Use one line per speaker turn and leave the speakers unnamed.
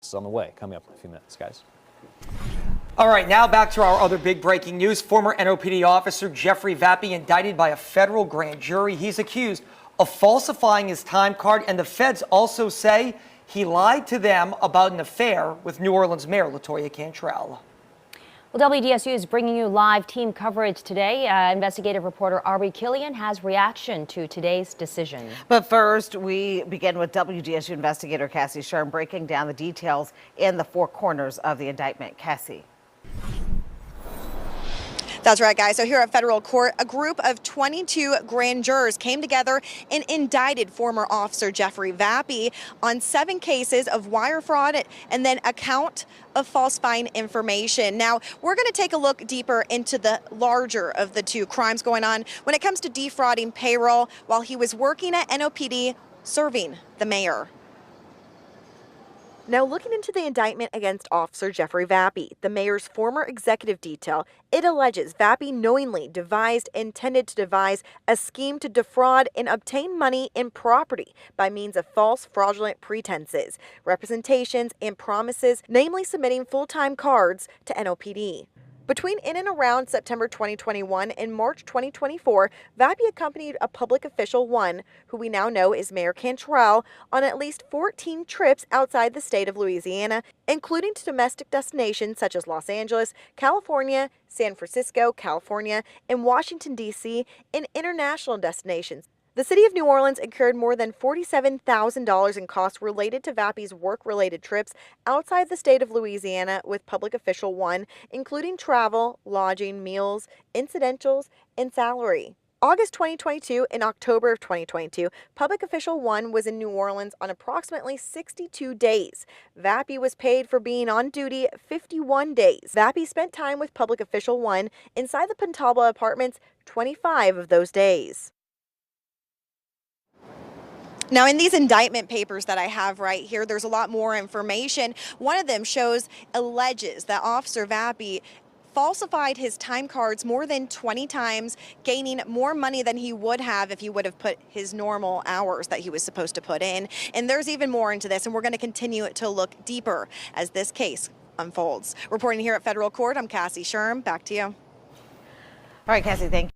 It's on the way, coming up in a few minutes, guys.
All right, now back to our other big breaking news. Former NOPD officer Jeffrey Vappie indicted by a federal grand jury. He's accused of falsifying his time card, and the feds also say he lied to them about an affair with New Orleans Mayor LaToya Cantrell.
Well, WDSU is bringing you live team coverage today. Investigative reporter Ari Killian has reaction to today's decision.
But first, we begin with WDSU investigator Cassie Sherm breaking down the details in the four corners of the indictment. Cassie.
That's right, guys. So here at federal court, a group of 22 grand jurors came together and indicted former officer Jeffrey Vappie on 7 cases of wire fraud and then a count of falsifying information. Now, we're going to take a look deeper into the larger of the 2 crimes going on when it comes to defrauding payroll while he was working at NOPD serving the mayor. Now, looking into the indictment against Officer Jeffrey Vappie, the mayor's former executive detail, it alleges Vappie knowingly intended to devise a scheme to defraud and obtain money and property by means of false fraudulent pretenses, representations, and promises, namely submitting full-time cards to NOPD. Between in and around September 2021 and March 2024, Vappie accompanied a public official, who we now know is Mayor Cantrell, on at least 14 trips outside the state of Louisiana, including to domestic destinations such as Los Angeles, California, San Francisco, California, and Washington, D.C., and international destinations. The city of New Orleans incurred more than $47,000 in costs related to Vappie's work-related trips outside the state of Louisiana with Public Official 1, including travel, lodging, meals, incidentals, and salary. August 2022 and October of 2022, Public Official 1 was in New Orleans on approximately 62 days. Vappie was paid for being on duty 51 days. Vappie spent time with Public Official 1 inside the Pontalba apartments 25 of those days. Now, in these indictment papers that I have right here, there's a lot more information. One of them alleges that Officer Vappie falsified his time cards more than 20 times, gaining more money than he would have if he would have put his normal hours that he was supposed to put in. And there's even more into this, and we're going to continue to look deeper as this case unfolds. Reporting here at Federal Court, I'm Cassie Sherm. Back to you.
All right, Cassie, thank you.